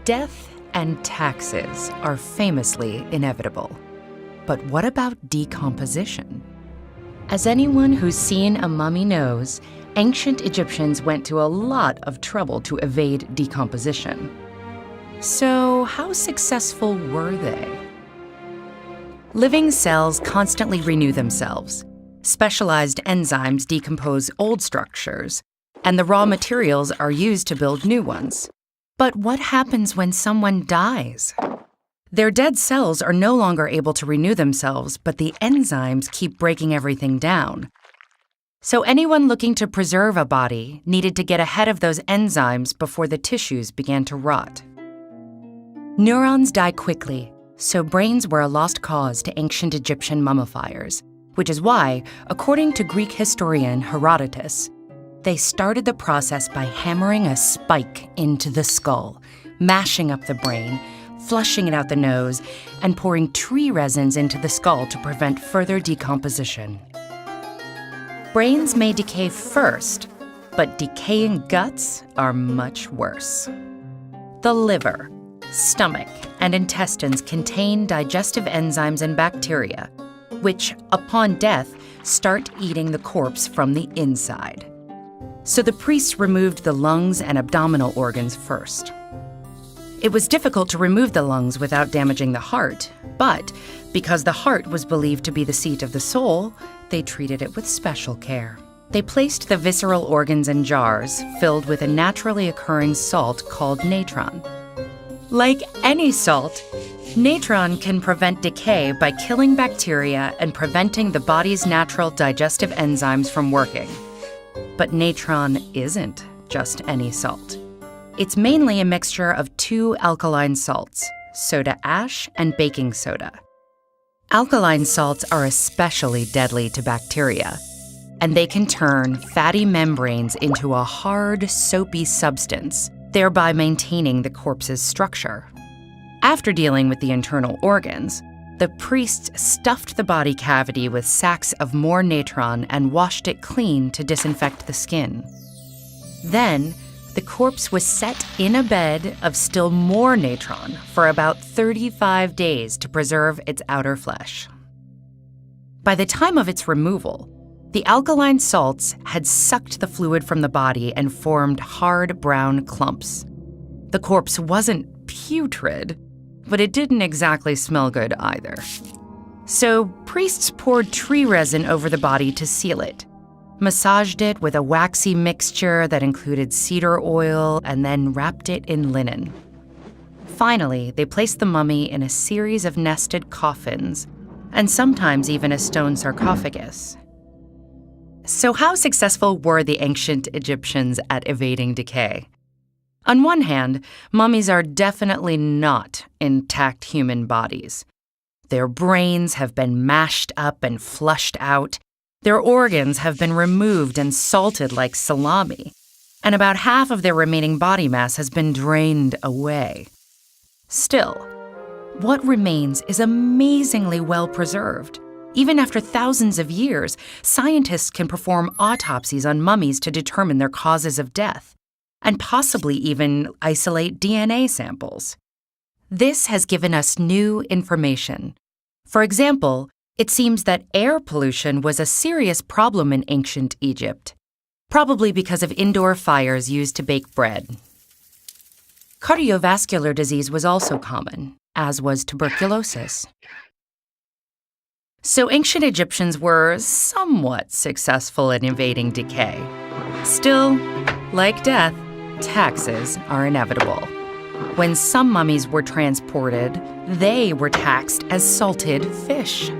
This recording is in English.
Death and taxes are famously inevitable. But what about decomposition? As anyone who's seen a mummy knows, ancient Egyptians went to a lot of trouble to evade decomposition. So, how successful were they? Living cells constantly renew themselves. Specialized enzymes decompose old structures, and the raw materials are used to build new ones. But what happens when someone dies? Their dead cells are no longer able to renew themselves, but the enzymes keep breaking everything down. So anyone looking to preserve a body needed to get ahead of those enzymes before the tissues began to rot. Neurons die quickly, so brains were a lost cause to ancient Egyptian mummifiers, which is why, according to Greek historian Herodotus, they started the process by hammering a spike into the skull, mashing up the brain, flushing it out the nose, and pouring tree resins into the skull to prevent further decomposition. Brains may decay first, but decaying guts are much worse. The liver, stomach, and intestines contain digestive enzymes and bacteria, which, upon death, start eating the corpse from the inside. So the priests removed the lungs and abdominal organs first. It was difficult to remove the lungs without damaging the heart, but because the heart was believed to be the seat of the soul, they treated it with special care. They placed the visceral organs in jars filled with a naturally occurring salt called natron. Like any salt, natron can prevent decay by killing bacteria and preventing the body's natural digestive enzymes from working. But natron isn't just any salt. It's mainly a mixture of two alkaline salts, soda ash and baking soda. Alkaline salts are especially deadly to bacteria, and they can turn fatty membranes into a hard, soapy substance, thereby maintaining the corpse's structure. After dealing with the internal organs, the priests stuffed the body cavity with sacks of more natron and washed it clean to disinfect the skin. Then, the corpse was set in a bed of still more natron for about 35 days to preserve its outer flesh. By the time of its removal, the alkaline salts had sucked the fluid from the body and formed hard brown clumps. The corpse wasn't putrid, but it didn't exactly smell good either. So priests poured tree resin over the body to seal it, massaged it with a waxy mixture that included cedar oil, and then wrapped it in linen. Finally, they placed the mummy in a series of nested coffins, and sometimes even a stone sarcophagus. So how successful were the ancient Egyptians at evading decay? On one hand, mummies are definitely not intact human bodies. Their brains have been mashed up and flushed out. Their organs have been removed and salted like salami, and about half of their remaining body mass has been drained away. Still, what remains is amazingly well preserved. Even after thousands of years, scientists can perform autopsies on mummies to determine their causes of death, and possibly even isolate DNA samples. This has given us new information. For example, it seems that air pollution was a serious problem in ancient Egypt, probably because of indoor fires used to bake bread. Cardiovascular disease was also common, as was tuberculosis. So ancient Egyptians were somewhat successful in evading decay. Still, like death, taxes are inevitable. When some mummies were transported, they were taxed as salted fish.